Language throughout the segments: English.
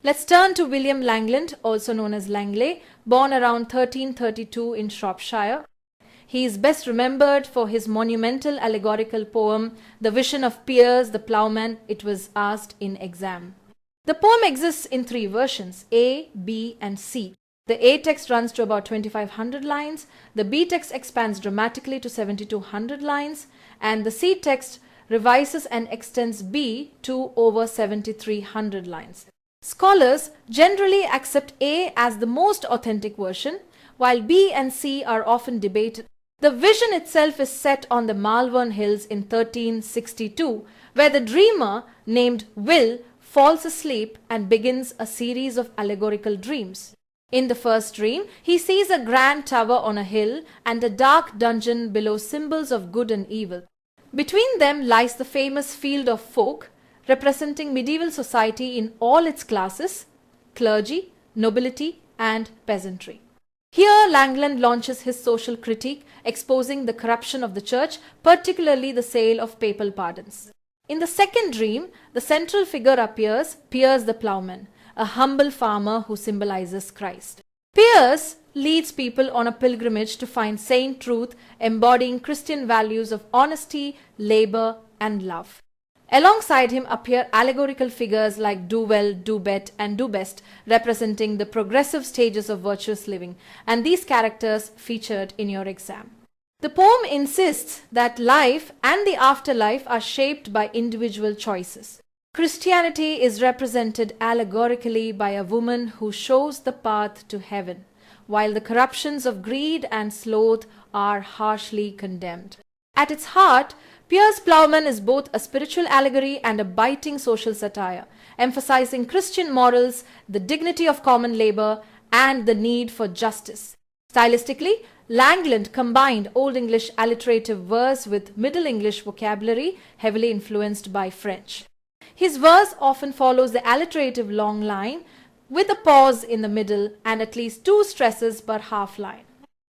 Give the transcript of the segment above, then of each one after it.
Let's turn to William Langland, also known as Langley, born around 1332 in Shropshire. He is best remembered for his monumental allegorical poem, The Vision of Piers the Ploughman. It was asked in exam. The poem exists in three versions, A, B, and C. The A text runs to about 2500 lines, the B text expands dramatically to 7200 lines, and the C text revises and extends B to over 7300 lines. Scholars generally accept A as the most authentic version, while B and C are often debated. The vision itself is set on the Malvern Hills in 1362, where the dreamer named Will falls asleep and begins a series of allegorical dreams. In the first dream, he sees a grand tower on a hill and a dark dungeon below, symbols of good and evil. Between them lies the famous field of folk, representing medieval society in all its classes, clergy, nobility, and peasantry. Here Langland launches his social critique, exposing the corruption of the church, particularly the sale of papal pardons. In the second dream, the central figure appears, Piers the Ploughman, a humble farmer who symbolizes Christ. Piers leads people on a pilgrimage to find sane truth, embodying Christian values of honesty, labor, and love. Alongside him appear allegorical figures like do well, do bet, and do best, representing the progressive stages of virtuous living, and these characters featured in your exam. The poem insists that life and the afterlife are shaped by individual choices. Christianity is represented allegorically by a woman who shows the path to heaven, while the corruptions of greed and sloth are harshly condemned. At its heart, Piers Ploughman is both a spiritual allegory and a biting social satire, emphasizing Christian morals, the dignity of common labor, and the need for justice. Stylistically, Langland combined Old English alliterative verse with Middle English vocabulary, heavily influenced by French. His verse often follows the alliterative long line, with a pause in the middle and at least two stresses per half line.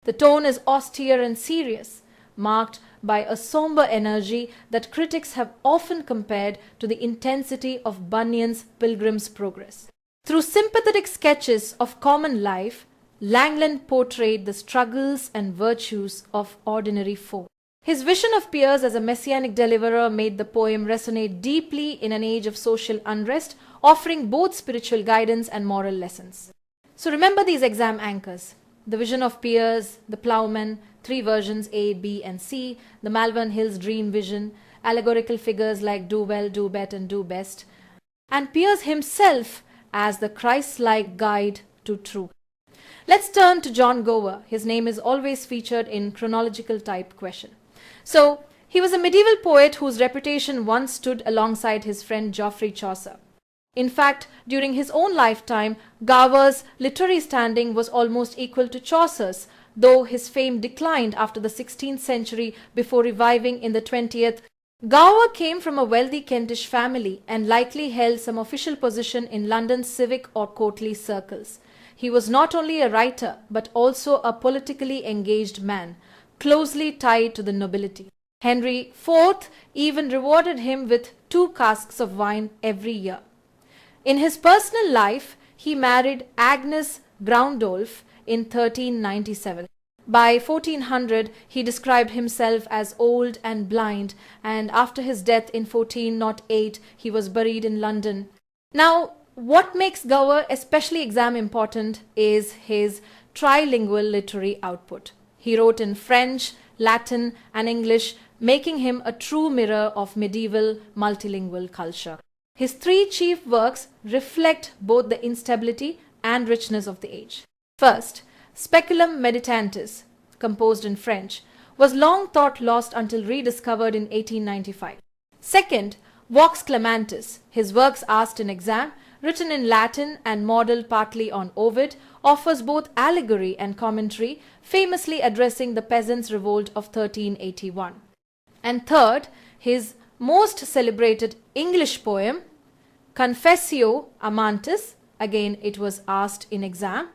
The tone is austere and serious, marked by a somber energy that critics have often compared to the intensity of Bunyan's Pilgrim's Progress. Through sympathetic sketches of common life, Langland portrayed the struggles and virtues of ordinary folk. His vision of Piers as a messianic deliverer made the poem resonate deeply in an age of social unrest, offering both spiritual guidance and moral lessons. So remember these exam anchors: The Vision of Piers, The Ploughman, three versions A, B, and C, the Malvern Hills Dream Vision, allegorical figures like do well, do bet, and do best, and Piers himself as the Christ-like guide to truth. Let's turn to John Gower. His name is always featured in chronological type question. So, he was a medieval poet whose reputation once stood alongside his friend Geoffrey Chaucer. In fact, during his own lifetime, Gower's literary standing was almost equal to Chaucer's, though his fame declined after the 16th century before reviving in the 20th. Gower came from a wealthy Kentish family and likely held some official position in London's civic or courtly circles. He was not only a writer but also a politically engaged man, closely tied to the nobility. Henry IV even rewarded him with 2 casks of wine every year. In his personal life, he married Agnes Groundolf in 1397. By 1400, he described himself as old and blind, and after his death in 1408, he was buried in London. Now, what makes Gower especially exam important is his trilingual literary output. He wrote in French, Latin, and English, making him a true mirror of medieval multilingual culture. His 3 chief works reflect both the instability and richness of the age. First, Speculum Meditantis, composed in French, was long thought lost until rediscovered in 1895. Second, Vox Clementis, his works asked in exam, written in Latin and modelled partly on Ovid, offers both allegory and commentary, famously addressing the peasants' revolt of 1381. And third, his most celebrated English poem, Confessio Amantis, again it was asked in exam,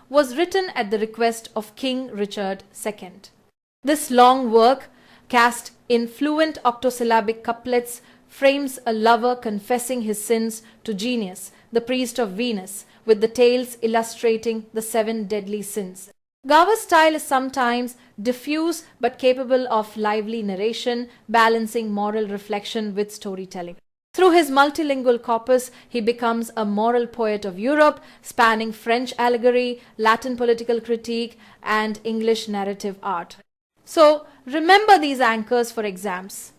was written at the request of King Richard II. This long work, cast in fluent octosyllabic couplets, frames a lover confessing his sins to genius, the priest of Venus, with the tales illustrating the 7 deadly sins. Gower's style is sometimes diffuse but capable of lively narration, balancing moral reflection with storytelling. Through his multilingual corpus, he becomes a moral poet of Europe, spanning French allegory, Latin political critique, and English narrative art. So, remember these anchors for exams.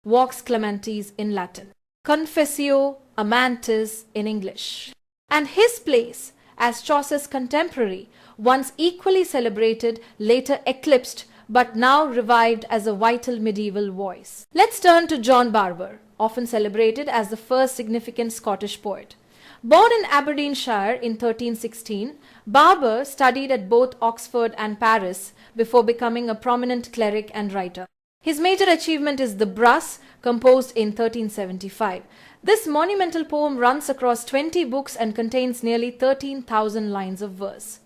Vox Clementis in Latin, Confessio Amantis in English, and his place as Chaucer's contemporary, once equally celebrated, later eclipsed, but now revived as a vital medieval voice. Let's turn to John Barbour, often celebrated as the first significant Scottish poet. Born in Aberdeenshire in 1316, Barbour studied at both Oxford and Paris before becoming a prominent cleric and writer. His major achievement is the Brus, composed in 1375. This monumental poem runs across 20 books and contains nearly 13,000 lines of verse.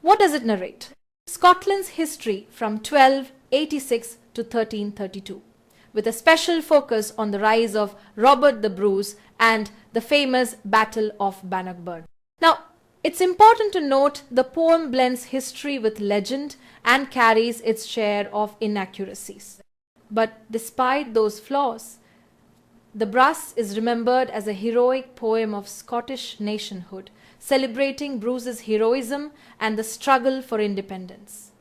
What does it narrate? Scotland's history from 1286 to 1332, with a special focus on the rise of Robert the Bruce and the famous Battle of Bannockburn. Now, it's important to note the poem blends history with legend and carries its share of inaccuracies. But despite those flaws, the Brus is remembered as a heroic poem of Scottish nationhood, celebrating Bruce's heroism and the struggle for independence.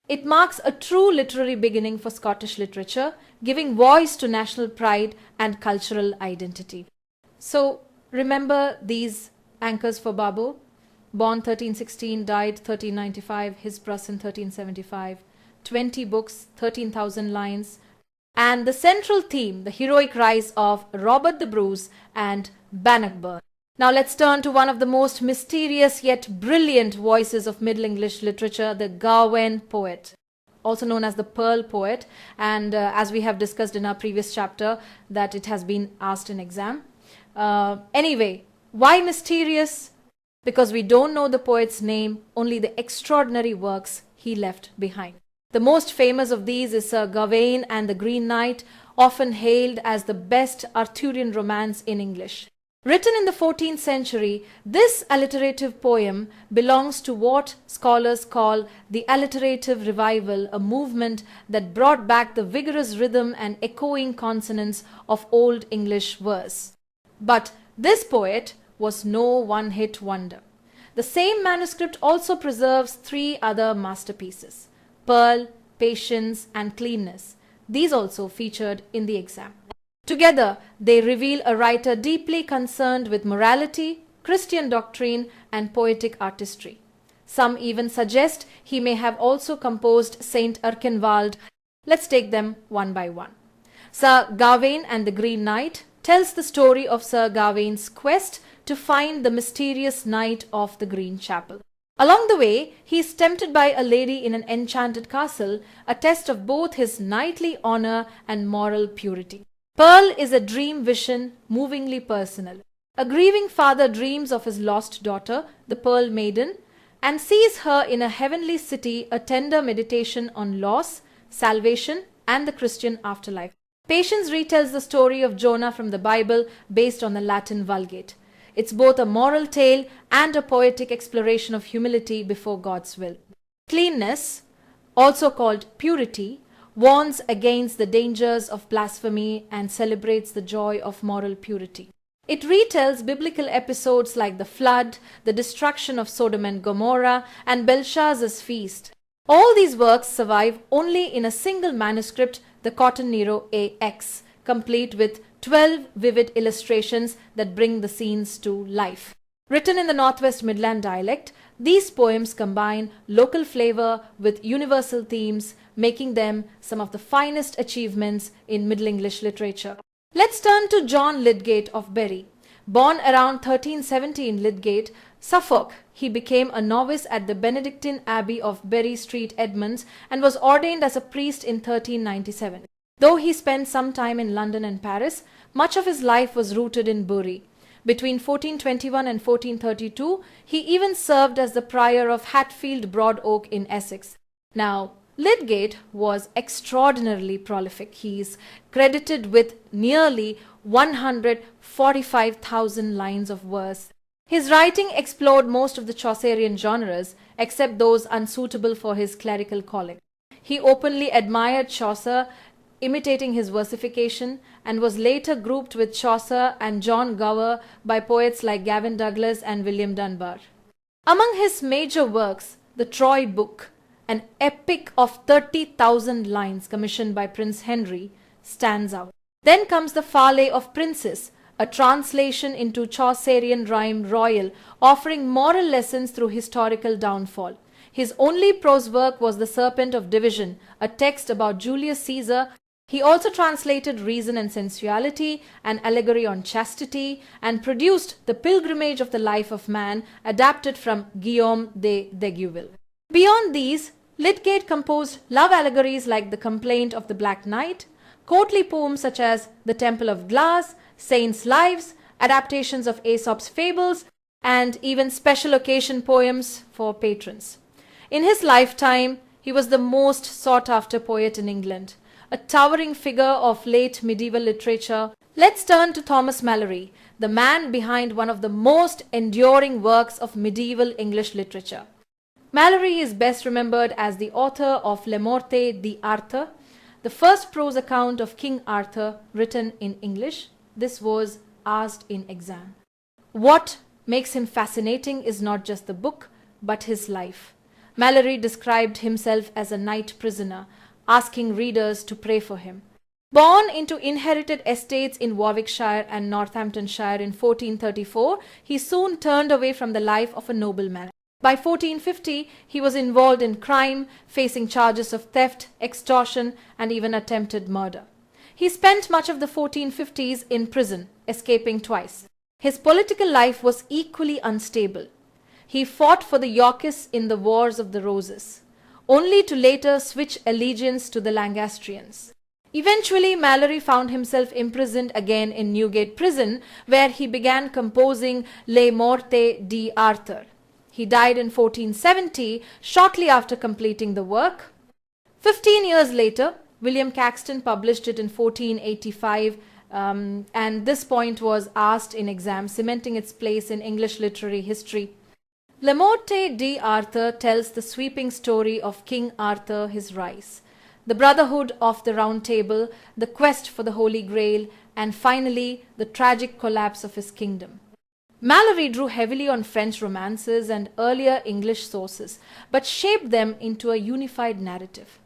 It marks a true literary beginning for Scottish literature, giving voice to national pride and cultural identity. So, remember these anchors for Barbour. Born 1316, died 1395, his Brus in 1375, 20 books, 13,000 lines, and the central theme, the heroic rise of Robert the Bruce and Bannockburn. Now let's turn to one of the most mysterious yet brilliant voices of Middle English literature, the Gawain poet, also known as the Pearl poet, and as we have discussed in our previous chapter that it has been asked in exam. Anyway, why mysterious? Because we don't know the poet's name, only the extraordinary works he left behind. The most famous of these is Sir Gawain and the Green Knight, often hailed as the best Arthurian romance in English. Written in the 14th century, this alliterative poem belongs to what scholars call the alliterative revival, a movement that brought back the vigorous rhythm and echoing consonants of Old English verse. But this poet was no one-hit wonder. The same manuscript also preserves 3 other masterpieces: Pearl, Patience, and Cleanness. These also featured in the exam. Together, they reveal a writer deeply concerned with morality, Christian doctrine, and poetic artistry. Some even suggest he may have also composed Saint Erkenwald. Let's take them one by one. Sir Gawain and the Green Knight tells the story of Sir Gawain's quest to find the mysterious Knight of the Green Chapel. Along the way, he is tempted by a lady in an enchanted castle, a test of both his knightly honor and moral purity. Pearl is a dream vision, movingly personal. A grieving father dreams of his lost daughter, the Pearl Maiden, and sees her in a heavenly city, a tender meditation on loss, salvation, and the Christian afterlife. Patience retells the story of Jonah from the Bible based on the Latin Vulgate. It's both a moral tale and a poetic exploration of humility before God's will. Cleanness, also called purity, warns against the dangers of blasphemy and celebrates the joy of moral purity. It retells biblical episodes like the flood, the destruction of Sodom and Gomorrah, and Belshazzar's feast. All these works survive only in a single manuscript, the Cotton Nero AX, complete with 12 vivid illustrations that bring the scenes to life. Written in the Northwest Midland dialect, these poems combine local flavor with universal themes, making them some of the finest achievements in Middle English literature. Let's turn to John Lydgate of Bury. Born around 1370 in Lydgate, Suffolk, he became a novice at the Benedictine Abbey of Bury Street, Edmonds, and was ordained as a priest in 1397. Though he spent some time in London and Paris, much of his life was rooted in Bury. Between 1421 and 1432, he even served as the prior of Hatfield Broad Oak in Essex. Now, Lydgate was extraordinarily prolific. He is credited with nearly 145,000 lines of verse. His writing explored most of the Chaucerian genres, except those unsuitable for his clerical calling. He openly admired Chaucer, imitating his versification, and was later grouped with Chaucer and John Gower by poets like Gavin Douglas and William Dunbar. Among his major works, the Troy Book, an epic of 30,000 lines commissioned by Prince Henry, stands out. Then comes the Farley of Princes, a translation into Chaucerian rhyme royal, offering moral lessons through historical downfall. His only prose work was The Serpent of Division, a text about Julius Caesar. He also translated Reason and Sensuality, an allegory on chastity, and produced The Pilgrimage of the Life of Man, adapted from Guillaume de Degueville. Beyond these, Lydgate composed love allegories like The Complaint of the Black Knight, courtly poems such as The Temple of Glass, Saints' Lives, adaptations of Aesop's fables, and even special occasion poems for patrons. In his lifetime, he was the most sought-after poet in England, a towering figure of late medieval literature. Let's turn to Thomas Malory, the man behind one of the most enduring works of medieval English literature. Malory is best remembered as the author of Le Morte di Arthur, the first prose account of King Arthur written in English. This was asked in exam. What makes him fascinating is not just the book, but his life. Malory described himself as a night prisoner, asking readers to pray for him. Born into inherited estates in Warwickshire and Northamptonshire in 1434, he soon turned away from the life of a nobleman. By 1450, he was involved in crime, facing charges of theft, extortion, and even attempted murder. He spent much of the 1450s in prison, escaping twice. His political life was equally unstable. He fought for the Yorkists in the Wars of the Roses, only to later switch allegiance to the Lancastrians. Eventually, Malory found himself imprisoned again in Newgate Prison, where he began composing Le Morte di Arthur. He died in 1470, shortly after completing the work. 15 years later, William Caxton published it in 1485, and this point was asked in exam, cementing its place in English literary history. Le Morte di Arthur tells the sweeping story of King Arthur, his rise, the Brotherhood of the Round Table, the quest for the Holy Grail, and finally the tragic collapse of his kingdom. Malory drew heavily on French romances and earlier English sources, but shaped them into a unified narrative.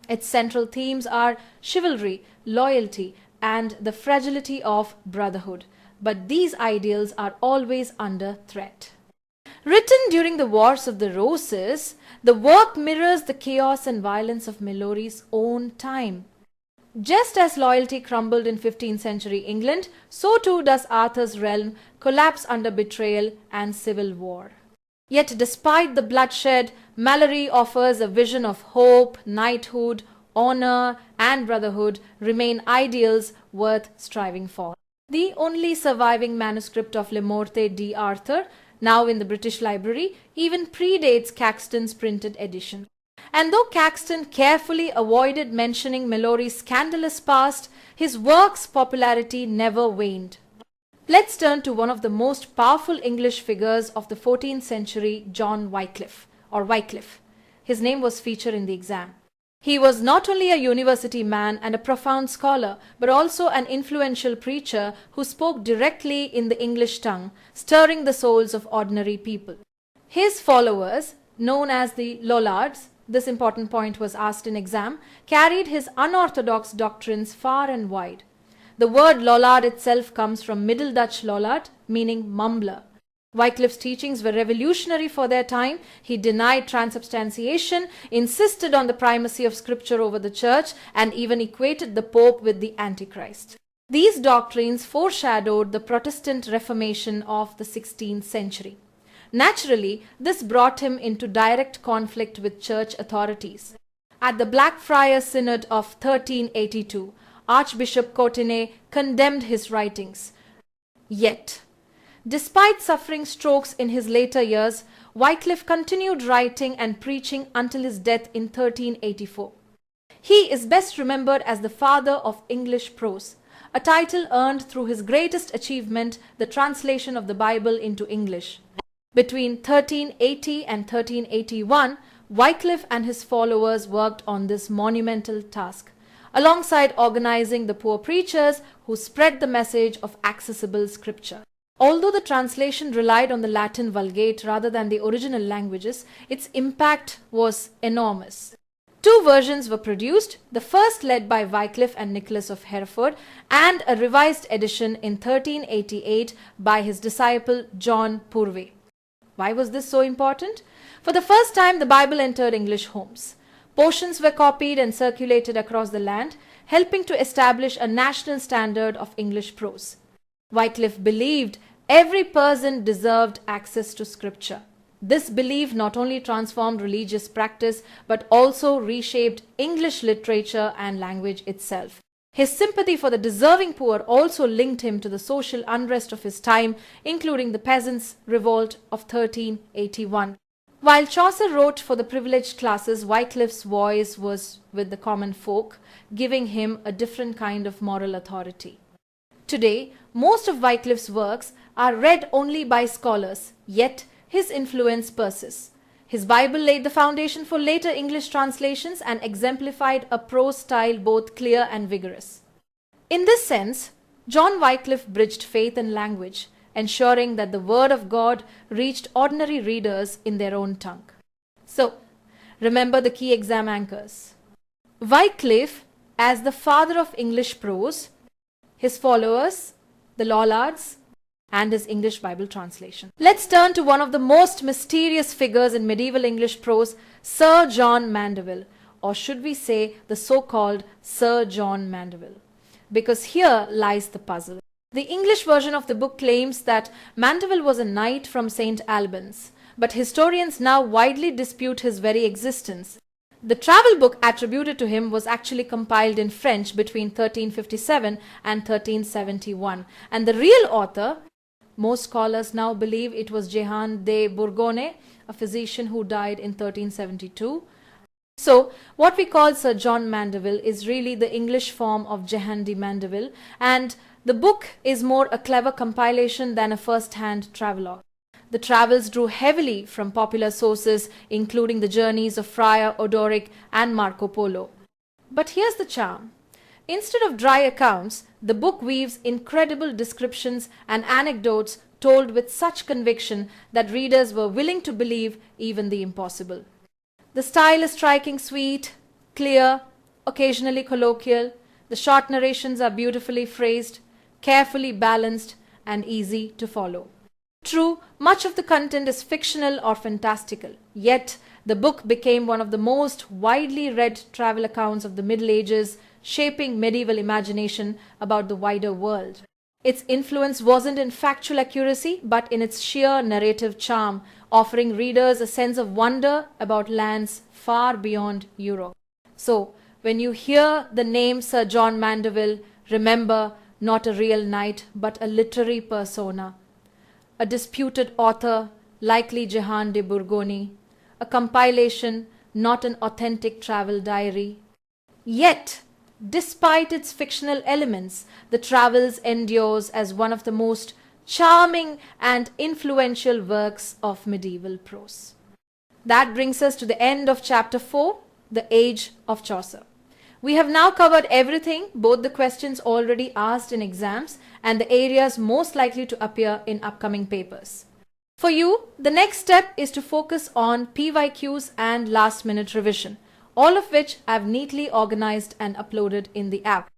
Its central themes are chivalry, loyalty, and the fragility of brotherhood, but these ideals are always under threat. Written during the Wars of the Roses, the work mirrors the chaos and violence of Malory's own time. Just as loyalty crumbled in 15th century England, so too does Arthur's realm collapse under betrayal and civil war. Yet despite the bloodshed, Malory offers a vision of hope, knighthood, honor, and brotherhood remain ideals worth striving for. The only surviving manuscript of Le Morte di Arthur, now in the British Library, even predates Caxton's printed edition. And though Caxton carefully avoided mentioning Malory's scandalous past, his work's popularity never waned. Let's turn to one of the most powerful English figures of the 14th century, John Wyclif, or Wyclif. His name was featured in the exam. He was not only a university man and a profound scholar, but also an influential preacher who spoke directly in the English tongue, stirring the souls of ordinary people. His followers, known as the Lollards, this important point was asked in exam, carried his unorthodox doctrines far and wide. The word Lollard itself comes from Middle Dutch Lollard, meaning mumbler. Wyclif's teachings were revolutionary for their time. He denied transubstantiation, insisted on the primacy of scripture over the church, and even equated the Pope with the Antichrist. These doctrines foreshadowed the Protestant Reformation of the 16th century. Naturally, this brought him into direct conflict with church authorities. At the Blackfriars Synod of 1382, Archbishop Courtenay condemned his writings. Yet, despite suffering strokes in his later years, Wyclif continued writing and preaching until his death in 1384. He is best remembered as the father of English prose, a title earned through his greatest achievement, the translation of the Bible into English. Between 1380 and 1381, Wyclif and his followers worked on this monumental task, alongside organizing the poor preachers who spread the message of accessible scripture. Although the translation relied on the Latin Vulgate rather than the original languages, its impact was enormous. Two versions were produced, the first led by Wyclif and Nicholas of Hereford, and a revised edition in 1388 by his disciple John Purvey. Why was this so important? For the first time, the Bible entered English homes. Portions were copied and circulated across the land, helping to establish a national standard of English prose. Wyclif believed every person deserved access to scripture. This belief not only transformed religious practice but also reshaped English literature and language itself. His sympathy for the deserving poor also linked him to the social unrest of his time, including the Peasants' Revolt of 1381. While Chaucer wrote for the privileged classes, Wyclif's voice was with the common folk, giving him a different kind of moral authority. Today, most of Wyclif's works are read only by scholars, yet his influence persists. His Bible laid the foundation for later English translations and exemplified a prose style both clear and vigorous. In this sense, John Wyclif bridged faith and language, ensuring that the word of God reached ordinary readers in their own tongue. So, remember the key exam anchors. Wyclif as the father of English prose, his followers, the Lollards, and his English Bible translation. Let's turn to one of the most mysterious figures in medieval English prose, Sir John Mandeville, or should we say the so-called Sir John Mandeville, because here lies the puzzle. The English version of the book claims that Mandeville was a knight from St. Albans, but historians now widely dispute his very existence. The travel book attributed to him was actually compiled in French between 1357 and 1371, and the real author, most scholars now believe it was Jehan de Bourgogne, a physician who died in 1372. So, what we call Sir John Mandeville is really the English form of Jehan de Mandeville, and the book is more a clever compilation than a first-hand travelogue. The travels drew heavily from popular sources, including the journeys of Friar Odoric and Marco Polo. But here's the charm. Instead of dry accounts, the book weaves incredible descriptions and anecdotes told with such conviction that readers were willing to believe even the impossible. The style is striking, sweet, clear, occasionally colloquial. The short narrations are beautifully phrased, carefully balanced, and easy to follow. True, much of the content is fictional or fantastical, yet the book became one of the most widely read travel accounts of the Middle Ages, shaping medieval imagination about the wider world. Its influence wasn't in factual accuracy, but in its sheer narrative charm, offering readers a sense of wonder about lands far beyond Europe. So, when you hear the name Sir John Mandeville, remember not a real knight, but a literary persona, a disputed author, likely Jehan de Bourgogne, a compilation, not an authentic travel diary. Yet, despite its fictional elements, the Travels endures as one of the most charming and influential works of medieval prose. That brings us to the end of Chapter 4, the Age of Chaucer. We have now covered everything, both the questions already asked in exams and the areas most likely to appear in upcoming papers. For you, the next step is to focus on PYQs and last-minute revision, all of which I've neatly organized and uploaded in the app.